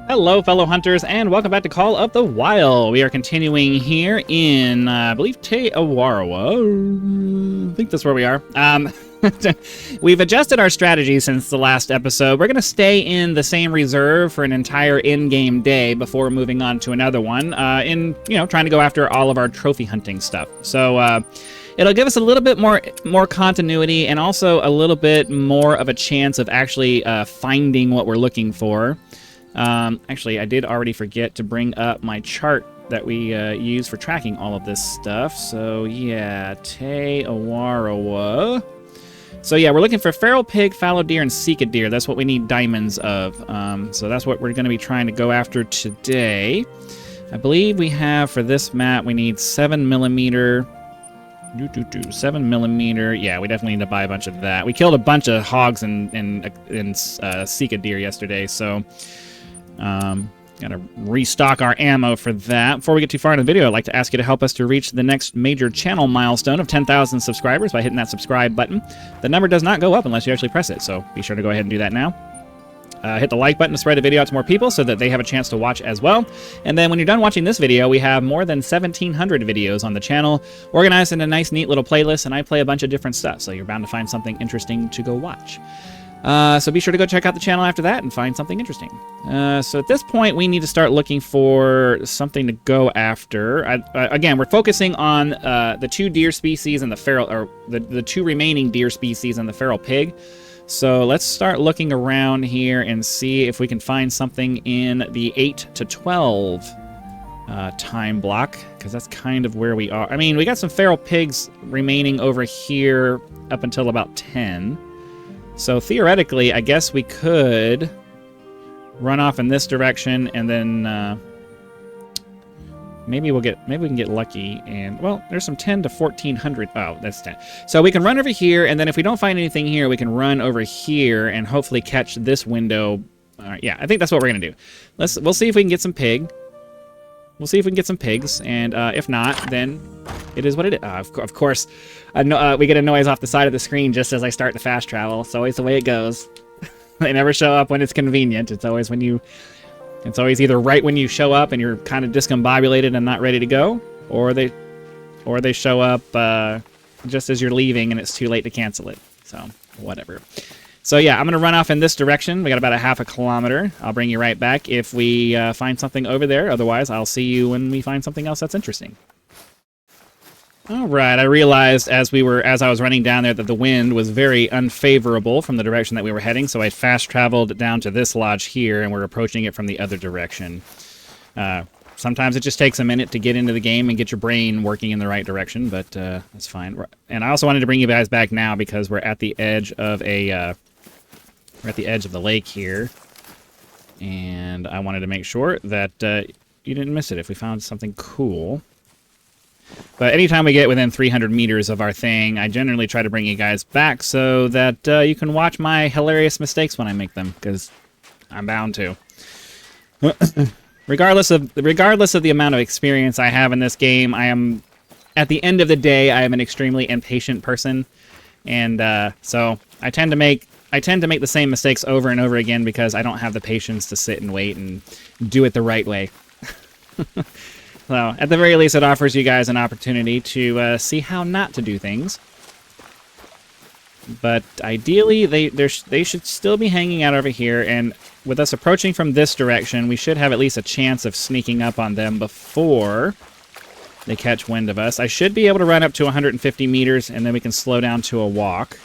Hello, fellow hunters, and welcome back to Call of the Wild. We are continuing here in, I believe, Te Awarawa. I think that's where we are. We've adjusted our strategy since the last episode. We're going to stay in the same reserve for an entire in-game day before moving on to another one, trying to go after all of our trophy hunting stuff. So, it'll give us a little bit more continuity and also a little bit more of a chance of actually finding what we're looking for. Actually, I did already forget to bring up my chart that we use for tracking all of this stuff. So, yeah, Te Awarawa. So, yeah, we're looking for feral pig, fallow deer, and sika deer. That's what we need diamonds of. So that's what we're going to be trying to go after today. I believe we have, for this map, we need 7mm. 7mm. Yeah, we definitely need to buy a bunch of that. We killed a bunch of hogs and sika deer yesterday, so... gotta restock our ammo for that. Before we get too far into the video, I'd like to ask you to help us to reach the next major channel milestone of 10,000 subscribers by hitting that subscribe button. The number does not go up unless you actually press it, so be sure to go ahead and do that now. Hit the like button to spread the video out to more people so that they have a chance to watch as well. And then when you're done watching this video, we have more than 1,700 videos on the channel, organized in a nice, neat little playlist, and I play a bunch of different stuff, so you're bound to find something interesting to go watch. So be sure to go check out the channel after that and find something interesting. So at this point, we need to start looking for something to go after. Again, we're focusing on the two deer species and the feral, or the two remaining deer species and the feral pig. So let's start looking around here and see if we can find something in the 8 to 12 time block, because that's kind of where we are. I mean, we got some feral pigs remaining over here up until about 10. So theoretically, I guess we could run off in this direction, and then maybe we can get lucky. And well, there's some 10 to 1400. Oh, that's 10. So we can run over here, and then if we don't find anything here, we can run over here and hopefully catch this window. Yeah, I think that's what we're gonna do. We'll see if we can get some pig. We'll see if we can get some pigs, and if not, then it is what it is. Of course, we get a noise off the side of the screen just as I start to fast travel. It's always the way it goes. They never show up when it's convenient. It's always it's always either right when you show up and you're kind of discombobulated and not ready to go, or they show up just as you're leaving and it's too late to cancel it. So whatever. So yeah, I'm going to run off in this direction. We got about a half a kilometer. I'll bring you right back if we find something over there. Otherwise, I'll see you when we find something else that's interesting. All right, I realized as I was running down there that the wind was very unfavorable from the direction that we were heading, so I fast traveled down to this lodge here, and we're approaching it from the other direction. Sometimes it just takes a minute to get into the game and get your brain working in the right direction, but that's fine. And I also wanted to bring you guys back now because we're at the edge of the lake here, and I wanted to make sure that you didn't miss it if we found something cool. But anytime we get within 300 meters of our thing, I generally try to bring you guys back so that you can watch my hilarious mistakes when I make them, because I'm bound to. Regardless of the amount of experience I have in this game, at the end of the day, I am an extremely impatient person, and so I tend to make the same mistakes over and over again because I don't have the patience to sit and wait and do it the right way. So, at the very least, it offers you guys an opportunity to see how not to do things. But ideally, they should still be hanging out over here, and with us approaching from this direction, we should have at least a chance of sneaking up on them before they catch wind of us. I should be able to run up to 150 meters, and then we can slow down to a walk.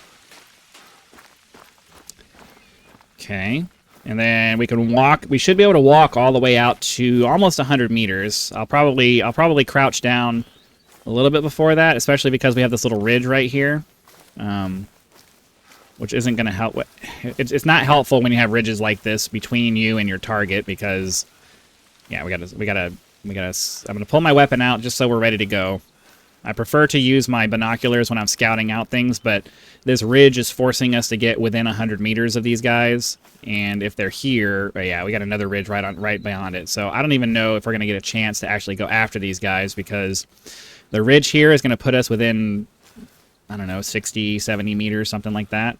Okay. And then we can walk. We should be able to walk all the way out to almost 100 meters. I'll probably crouch down a little bit before that, especially because we have this little ridge right here, which isn't going to help. It's not helpful when you have ridges like this between you and your target because, yeah, we gotta. I'm gonna pull my weapon out just so we're ready to go. I prefer to use my binoculars when I'm scouting out things, but this ridge is forcing us to get within 100 meters of these guys. And if they're here, yeah, we got another ridge right beyond it. So I don't even know if we're going to get a chance to actually go after these guys because the ridge here is going to put us within, I don't know, 60, 70 meters, something like that.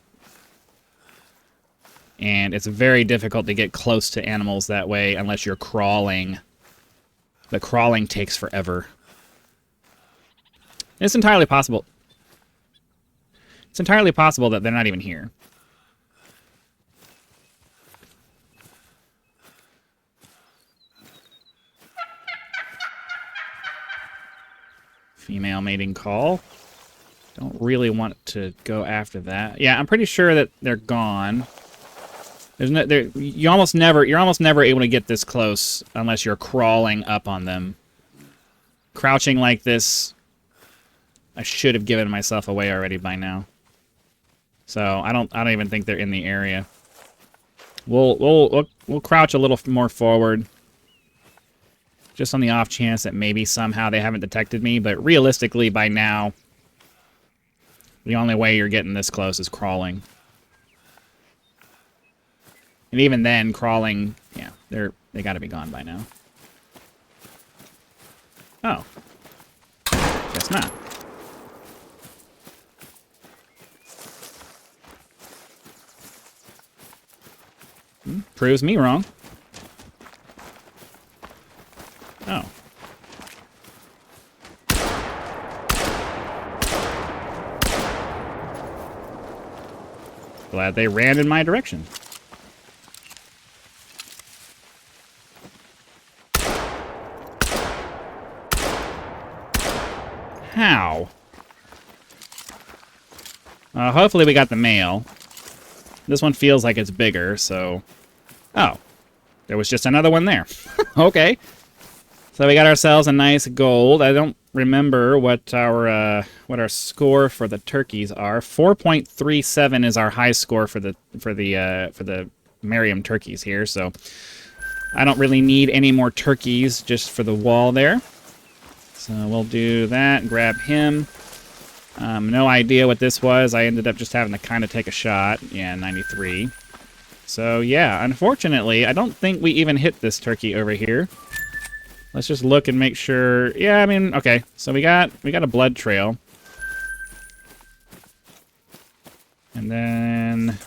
And it's very difficult to get close to animals that way unless you're crawling. The crawling takes forever. It's entirely possible. It's entirely possible that they're not even here. Female mating call. Don't really want to go after that. Yeah, I'm pretty sure that they're gone. There's no, you're almost never able to get this close unless you're crawling up on them. Crouching like this, I should have given myself away already by now. So I don't even think they're in the area. We'll crouch a little more forward, just on the off chance that maybe somehow they haven't detected me. But realistically, by now, the only way you're getting this close is crawling. And even then, crawling, yeah, they got to be gone by now. Oh, guess not. Proves me wrong. Oh. Glad they ran in my direction. How? Hopefully we got the male. This one feels like it's bigger, so... Oh. There was just another one there. Okay. So we got ourselves a nice gold. I don't remember what our score for the turkeys are. 4.37 is our high score for the Merriam turkeys here, so I don't really need any more turkeys just for the wall there. So we'll do that, grab him. No idea what this was. I ended up just having to kind of take a shot. Yeah, 93. So yeah, unfortunately, I don't think we even hit this turkey over here. Let's just look and make sure. Yeah, I mean, okay. So we got a blood trail. And then...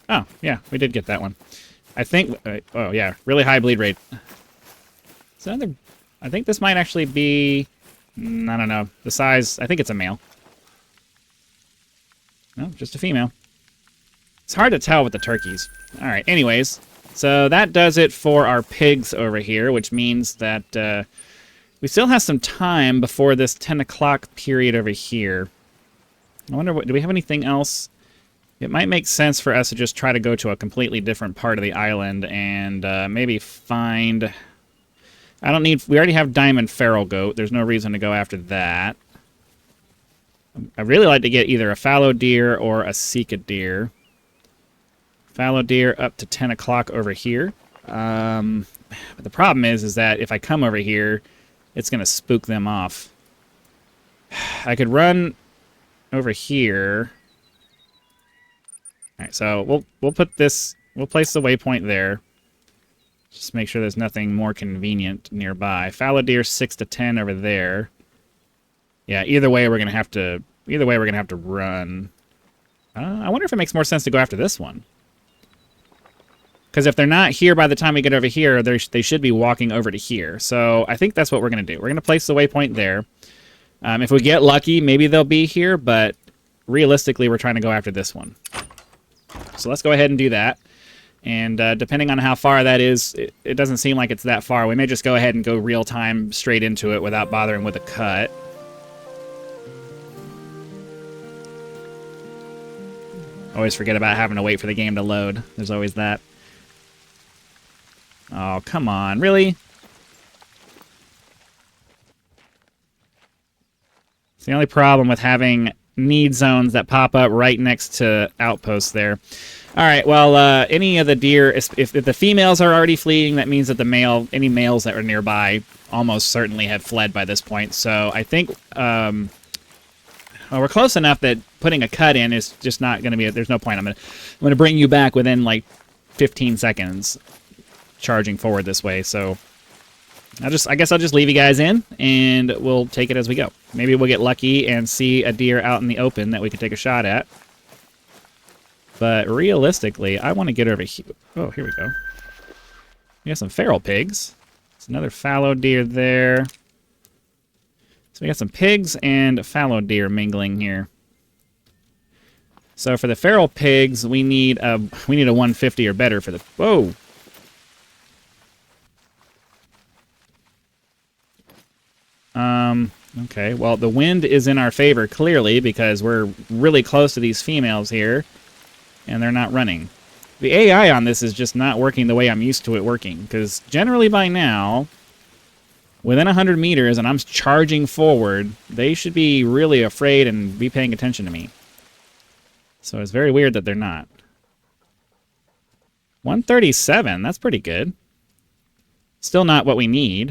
Oh, yeah, we did get that one. I think... oh, yeah, really high bleed rate. So I think this might actually be... I don't know. The size... I think it's a male. No, just a female. It's hard to tell with the turkeys. All right, anyways. So that does it for our pigs over here, which means that we still have some time before this 10 o'clock period over here. I wonder, do we have anything else? It might make sense for us to just try to go to a completely different part of the island and maybe find... I don't need... We already have diamond feral goat. There's no reason to go after that. I'd really like to get either a fallow deer or a sika deer. Fallow deer up to 10 o'clock over here. But the problem is that if I come over here, it's going to spook them off. I could run over here. All right, so we'll put this... We'll place the waypoint there. Just make sure there's nothing more convenient nearby. Fallow deer 6 to 10 over there. Yeah, either way we're gonna have to run. I wonder if it makes more sense to go after this one. Because if they're not here by the time we get over here, they should be walking over to here. So I think that's what we're gonna do. We're gonna place the waypoint there. If we get lucky, maybe they'll be here, but realistically, we're trying to go after this one. So let's go ahead and do that. And depending on how far that is, it doesn't seem like it's that far. We may just go ahead and go real time straight into it without bothering with a cut. Always forget about having to wait for the game to load. There's always that. Oh, come on. Really? It's the only problem with having need zones that pop up right next to outposts there. All right, well, any of the deer, if the females are already fleeing, that means that any males that are nearby almost certainly have fled by this point. So I think well, we're close enough that putting a cut in is just not going to be, there's no point. I'm going to bring you back within like 15 seconds charging forward this way. So I guess I'll just leave you guys in and we'll take it as we go. Maybe we'll get lucky and see a deer out in the open that we can take a shot at. But realistically, I want to get over here. Oh, here we go. We got some feral pigs. There's another fallow deer there. So we got some pigs and fallow deer mingling here. So for the feral pigs, we need a 150 or better for the... Whoa! Okay, well, the wind is in our favor, clearly, because we're really close to these females here, and they're not running. The AI on this is just not working the way I'm used to it working, because generally by now, within 100 meters, and I'm charging forward, they should be really afraid and be paying attention to me. So it's very weird that they're not. 137, that's pretty good. Still not what we need.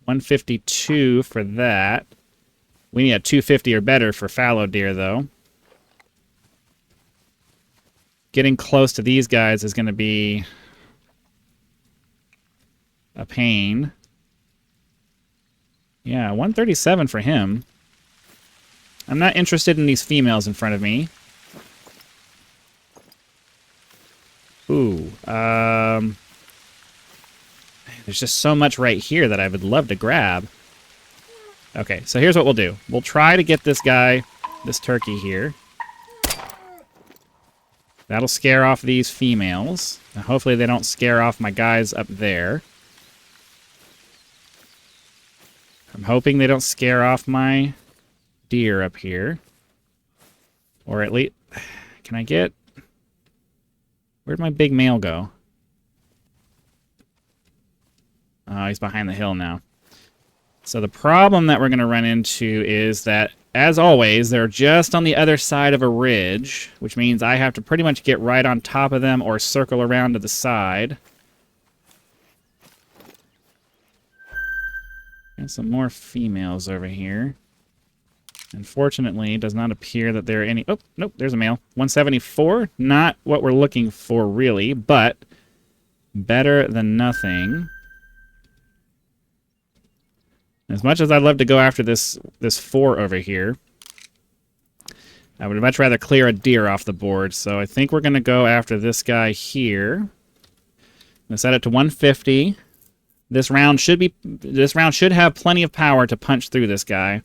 152 for that. We need a 250 or better for fallow deer, though. Getting close to these guys is going to be a pain. Yeah, 137 for him. I'm not interested in these females in front of me. Ooh, there's just so much right here that I would love to grab. Okay, so here's what we'll do. We'll try to get this guy, this turkey here. That'll scare off these females. And hopefully they don't scare off my guys up there. I'm hoping they don't scare off my deer up here. Or at least... Can I get... Where'd my big male go? Oh, he's behind the hill now. So the problem that we're going to run into is that, as always, they're just on the other side of a ridge, which means I have to pretty much get right on top of them or circle around to the side. And some more females over here. Unfortunately, it does not appear that there are any... Oh, nope, there's a male. 174. Not what we're looking for, really, but better than nothing. As much as I'd love to go after this 4 over here, I would much rather clear a deer off the board. So I think we're going to go after this guy here. I'm going to set it to 150. This round should have plenty of power to punch through this guy.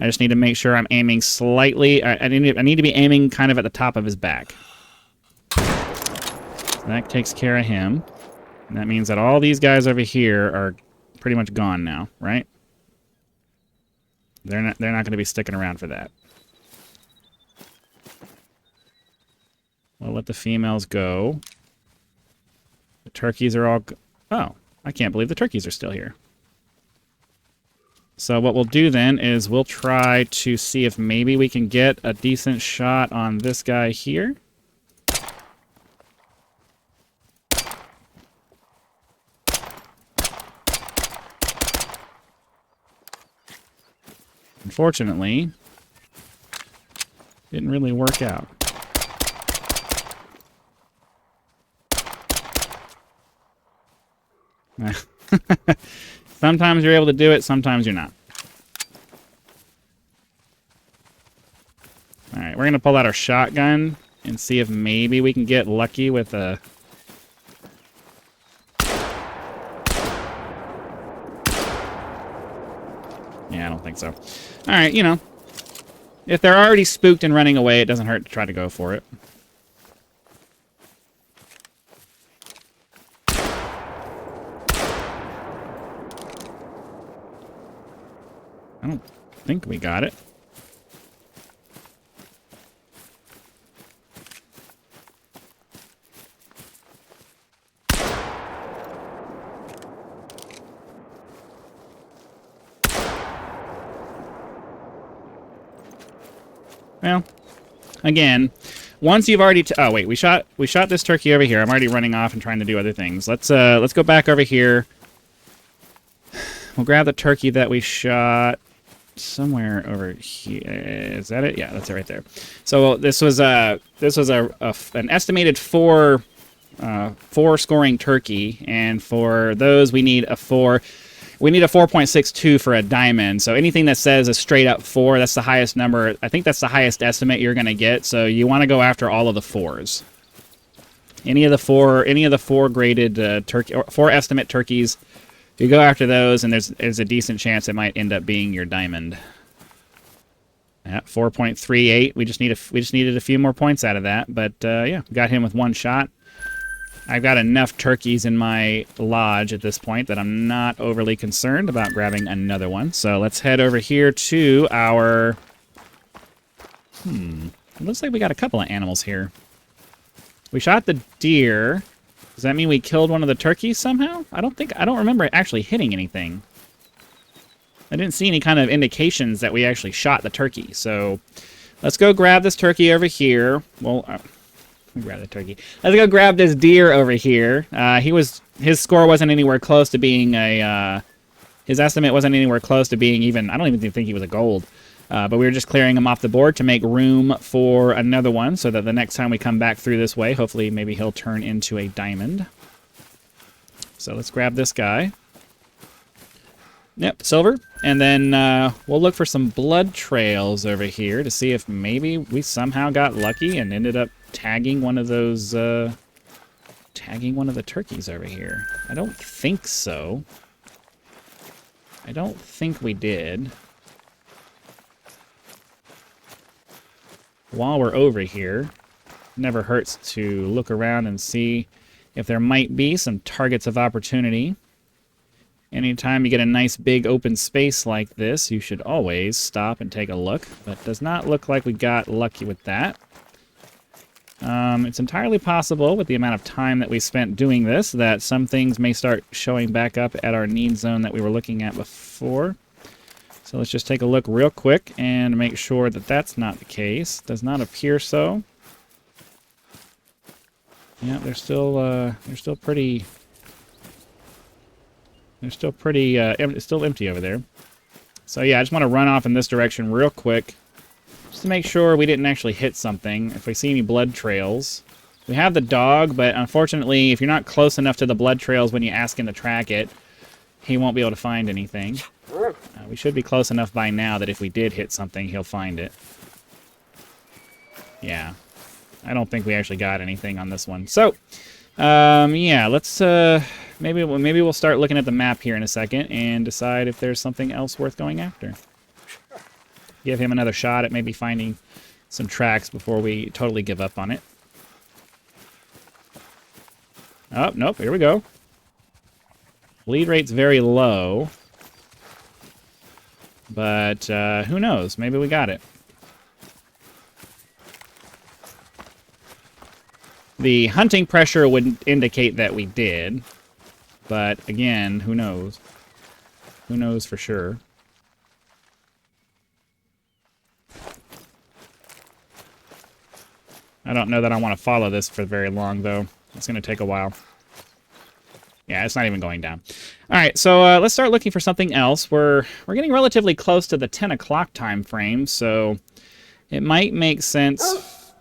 I just need to make sure I'm aiming slightly. I need to be aiming kind of at the top of his back. So that takes care of him. And that means that all these guys over here are pretty much gone now, right? They're not going to be sticking around for that. We'll let the females go. The turkeys are all... Oh, I can't believe the turkeys are still here. So what we'll do then is we'll try to see if maybe we can get a decent shot on this guy here. Unfortunately, didn't really work out. Sometimes you're able to do it, sometimes you're not. Alright, we're going to pull out our shotgun and see if maybe we can get lucky with a... Yeah, I don't think so. Alright, you know, if they're already spooked and running away, it doesn't hurt to try to go for it. I don't think we got it. Well, again, once you've already... oh, wait, we shot this turkey over here. I'm already running off and trying to do other things. Let's go back over here. We'll grab the turkey that we shot somewhere over here. Is that it? Yeah, that's it right there. So this was an estimated 4 scoring turkey, and for those we need a 4. We need a 4.62 for a diamond. So anything that says a straight up 4, that's the highest number. I think that's the highest estimate you're going to get. So you want to go after all of the 4s. Any of the four graded turkey or 4 estimate turkeys, you go after those, and there's a decent chance it might end up being your diamond. At 4.38, we just needed a few more points out of that, but yeah, got him with 1 shot. I've got enough turkeys in my lodge at this point that I'm not overly concerned about grabbing another one. So let's head over here to our... It looks like we got a couple of animals here. We shot the deer. Does that mean we killed one of the turkeys somehow? I don't remember actually hitting anything. I didn't see any kind of indications that we actually shot the turkey. So let's go grab this turkey over here. Well, grab the turkey. Let's go grab this deer over here. His score wasn't anywhere close to being a... his estimate wasn't anywhere close to being even... I don't even think he was a gold. But we were just clearing him off the board to make room for another one so that the next time we come back through this way, hopefully maybe he'll turn into a diamond. So let's grab this guy. Yep, silver. And then we'll look for some blood trails over here to see if maybe we somehow got lucky and ended up tagging one of those... tagging one of the turkeys over here. I don't think so. I don't think we did. While we're over here, never hurts to look around and see if there might be some targets of opportunity. Anytime you get a nice big open space like this, you should always stop and take a look. But it does not look like we got lucky with that. It's entirely possible, with the amount of time that we spent doing this, that some things may start showing back up at our need zone that we were looking at before. So let's just take a look real quick and make sure that that's not the case. Does not appear so. Yeah, they're still pretty still empty over there. So yeah, I just want to run off in this direction real quick, just to make sure we didn't actually hit something. If we see any blood trails, we have the dog, but unfortunately, if you're not close enough to the blood trails when you ask him to track it, he won't be able to find anything. We should be close enough by now that if we did hit something, he'll find it. Yeah. I don't think we actually got anything on this one. So, yeah, let's, maybe we'll start looking at the map here in a second and decide if there's something else worth going after. Give him another shot at maybe finding some tracks before we totally give up on it. Oh, nope, here we go. Bleed rate's very low. But who knows? Maybe we got it. The hunting pressure would indicate that we did. But again, who knows? Who knows for sure? I don't know that I want to follow this for very long, though. It's going to take a while. Yeah, it's not even going down. All right, so let's start looking for something else. We're getting relatively close to the 10 o'clock time frame, so it might make sense.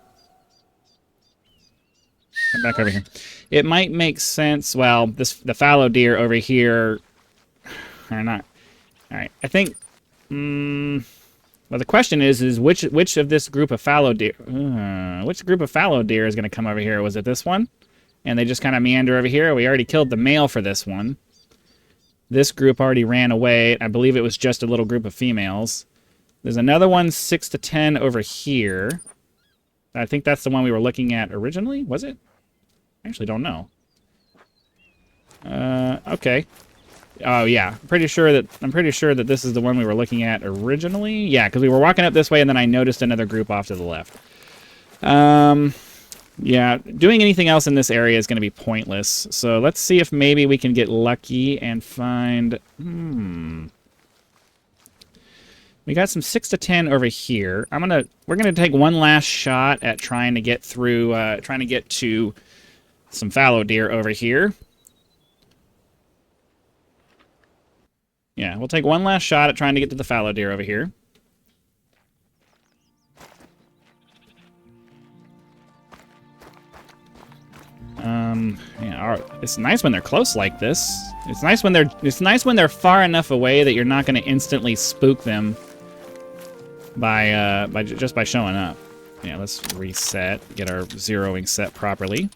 Come back over here. It might make sense. Well, the fallow deer over here are not. All right, I think. Well, the question is which of this group of fallow deer? Which group of fallow deer is going to come over here? Was it this one? And they just kind of meander over here. We already killed the male for this one. This group already ran away. I believe it was just a little group of females. There's another one, 6 to 10 over here. I think that's the one we were looking at originally. Was it? I actually don't know. Okay. Oh yeah, I'm pretty sure that this is the one we were looking at originally. Yeah, because we were walking up this way, and then I noticed another group off to the left. Yeah, doing anything else in this area is going to be pointless. So let's see if maybe we can get lucky and find... We got some 6 to 10 over here. We're gonna take one last shot at trying to get through, trying to get to some fallow deer over here. Yeah, we'll take one last shot at trying to get to the fallow deer over here. Yeah, it's nice when they're close like this. It's nice when they're far enough away that you're not going to instantly spook them just by showing up. Yeah, let's reset, get our zeroing set properly.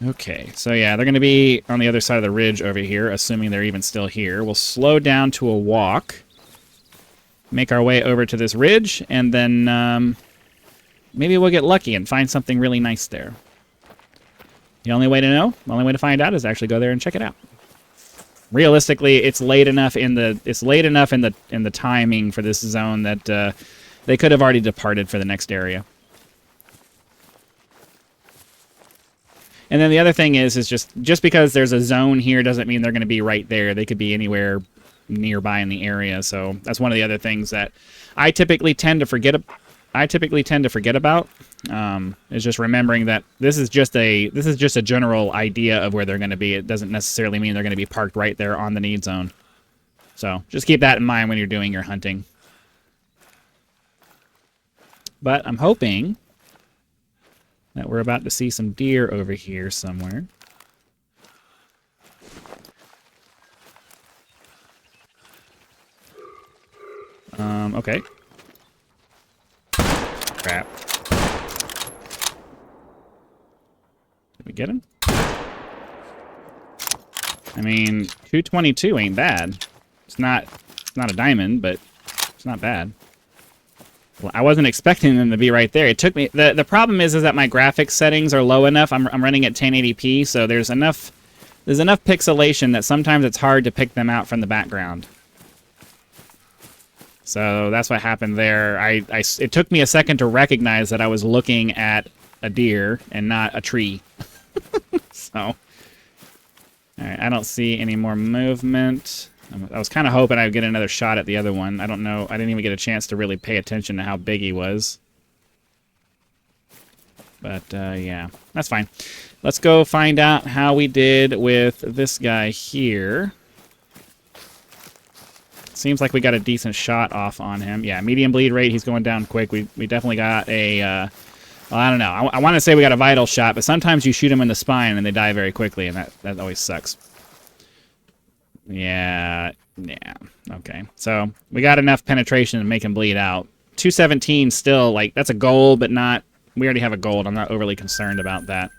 Okay, so yeah, they're going to be on the other side of the ridge over here, assuming they're even still here. We'll slow down to a walk, make our way over to this ridge, and then maybe we'll get lucky and find something really nice there. The only way to know, the only way to find out is actually go there and check it out. Realistically, it's late enough in the timing for this zone that they could have already departed for the next area. And then the other thing is just because there's a zone here doesn't mean they're going to be right there. They could be anywhere nearby in the area. So that's one of the other things that I typically tend to forget about. Is just remembering that this is just a general idea of where they're going to be. It doesn't necessarily mean they're going to be parked right there on the need zone. So just keep that in mind when you're doing your hunting. But I'm hoping that we're about to see some deer over here somewhere. Okay. Crap. Did we get him? I mean, 222 ain't bad. It's not a diamond, but it's not bad. Well, I wasn't expecting them to be right there. It took me... The problem is that my graphics settings are low enough. I'm running at 1080p, so there's enough pixelation that sometimes it's hard to pick them out from the background. So that's what happened there. It took me a second to recognize that I was looking at a deer and not a tree. So... All right, I don't see any more movement. I was kind of hoping I'd get another shot at the other one. I don't know. I didn't even get a chance to really pay attention to how big he was. But, yeah, that's fine. Let's go find out how we did with this guy here. Seems like we got a decent shot off on him. Yeah, medium bleed rate. He's going down quick. We definitely got a... well, I don't know. I want to say we got a vital shot, but sometimes you shoot them in the spine and they die very quickly, and that always sucks. Yeah, okay. So we got enough penetration to make him bleed out. 217 still, like, that's a goal, but not... We already have a gold. I'm not overly concerned about that.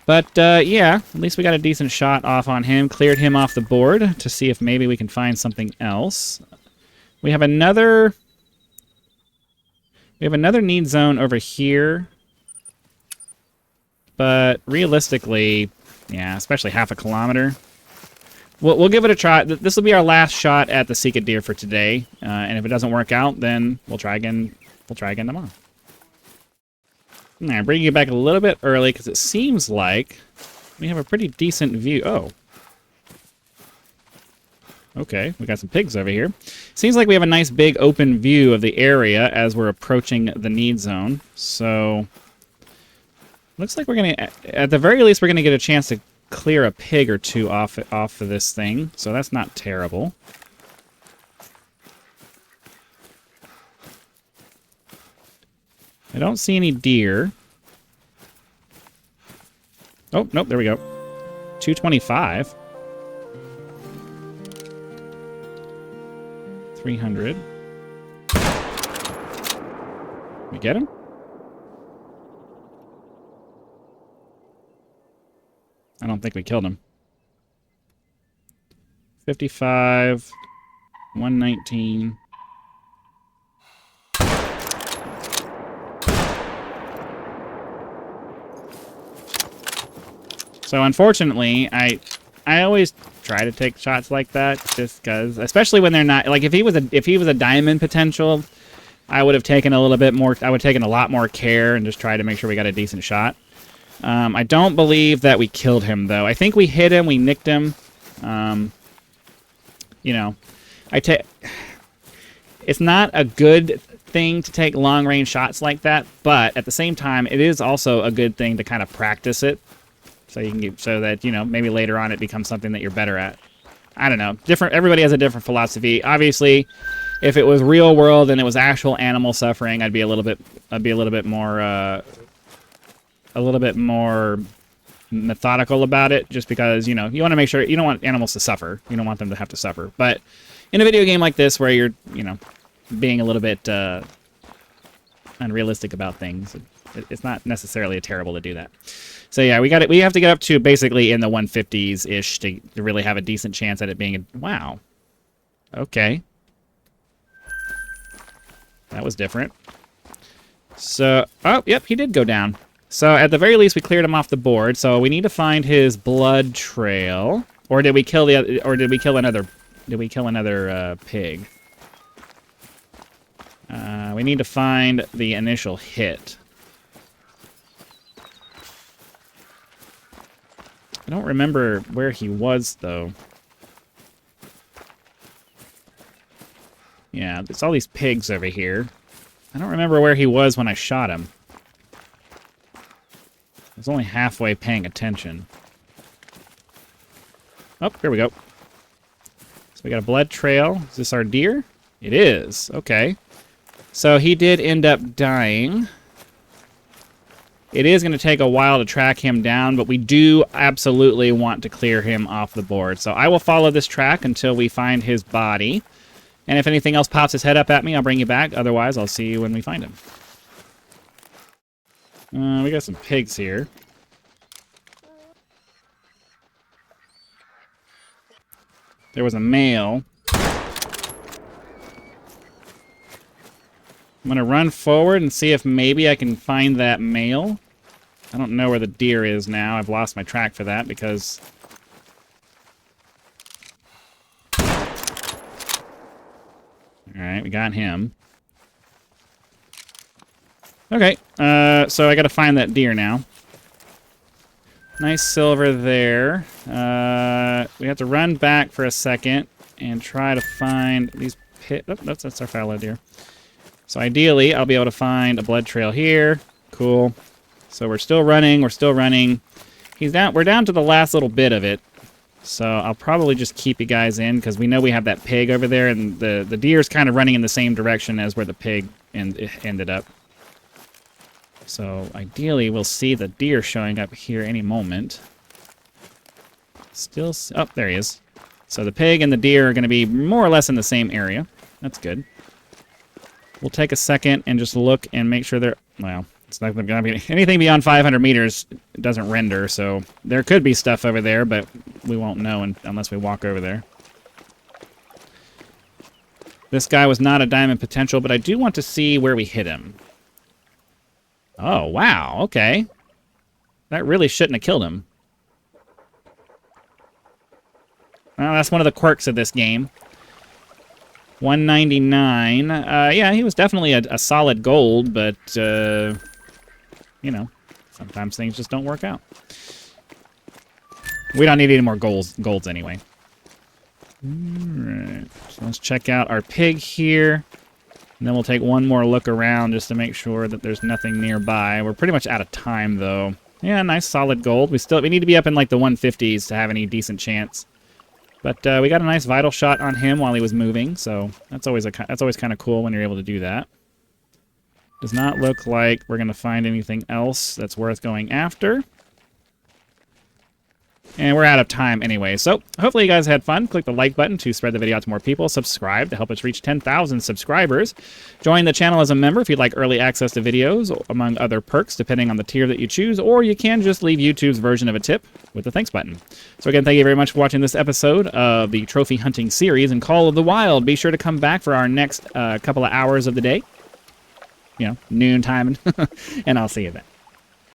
But, yeah, at least we got a decent shot off on him. Cleared him off the board to see if maybe we can find something else. We have another need zone over here. But realistically, yeah, especially half a kilometer... We'll give it a try. This will be our last shot at the Seek a Deer for today, and if it doesn't work out, then we'll try again. We'll try again tomorrow. All right, bringing you back a little bit early because it seems like we have a pretty decent view. Oh, okay, we got some pigs over here. Seems like we have a nice big open view of the area as we're approaching the need zone. So looks like we're gonna, at the very least, we're gonna get a chance to clear a pig or two off of this thing, so that's not terrible. I don't see any deer. Oh, nope, there we go. 225. 300. We get him? I don't think we killed him. 55, 119. So unfortunately, I always try to take shots like that just because, especially when they're not, like if he was a diamond potential, I would have taken a little bit more. I would have taken a lot more care and just tried to make sure we got a decent shot. I don't believe that we killed him, though. I think we hit him, we nicked him. You know, it's not a good thing to take long-range shots like that, but at the same time, it is also a good thing to kind of practice it, so you can get, so that, you know, maybe later on it becomes something that you're better at. I don't know. Everybody has a different philosophy. Obviously, if it was real world and it was actual animal suffering, I'd be a little bit more methodical about it, just because, you know, you want to make sure you don't want animals to suffer. You don't want them to have to suffer. But in a video game like this, where you're, you know, being a little bit unrealistic about things, It's not necessarily terrible to do that. So yeah, we have to get up to basically in the 150s-ish to really have a decent chance at it being a... Wow. Okay. That was different. So, oh, yep, he did go down. So at the very least, we cleared him off the board. So we need to find his blood trail, or did we kill another pig? We need to find the initial hit. I don't remember where he was, though. Yeah, there's all these pigs over here. I don't remember where he was when I shot him. I was only halfway paying attention. Oh, here we go. So we got a blood trail. Is this our deer? It is. Okay. So he did end up dying. It is going to take a while to track him down, but we do absolutely want to clear him off the board. So I will follow this track until we find his body. And if anything else pops his head up at me, I'll bring you back. Otherwise, I'll see you when we find him. We got some pigs here. There was a male. I'm going to run forward and see if maybe I can find that male. I don't know where the deer is now. I've lost my track for that because... Alright, we got him. Okay, so I gotta find that deer now. Nice silver there. We have to run back for a second and try to find these pit... Oh, that's our fallow deer. So ideally, I'll be able to find a blood trail here. Cool. So we're still running, We're down to the last little bit of it. So I'll probably just keep you guys in, because we know we have that pig over there, and the deer's kind of running in the same direction as where the pig ended up. So ideally, we'll see the deer showing up here any moment. Still... Oh, there he is. So the pig and the deer are going to be more or less in the same area. That's good. We'll take a second and just look and make sure they're... Well, it's not going to be... Anything beyond 500 meters doesn't render, so there could be stuff over there, but we won't know unless we walk over there. This guy was not a diamond potential, but I do want to see where we hit him. Oh, wow, okay. That really shouldn't have killed him. Well, that's one of the quirks of this game. 199. Yeah, he was definitely a solid gold, but, you know, sometimes things just don't work out. We don't need any more golds anyway. Alright, so let's check out our pig here. And then we'll take one more look around just to make sure that there's nothing nearby. We're pretty much out of time, though. Yeah, nice solid gold. We need to be up in like the 150s to have any decent chance. But we got a nice vital shot on him while he was moving, so that's always kind of cool when you're able to do that. Does not look like we're going to find anything else that's worth going after. And we're out of time anyway, so hopefully you guys had fun. Click the like button to spread the video out to more people. Subscribe to help us reach 10,000 subscribers. Join the channel as a member if you'd like early access to videos, among other perks, depending on the tier that you choose, or you can just leave YouTube's version of a tip with the thanks button. So again, thank you very much for watching this episode of the Trophy Hunting series in Call of the Wild. Be sure to come back for our next couple of hours of the day. You know, noon time, and I'll see you then.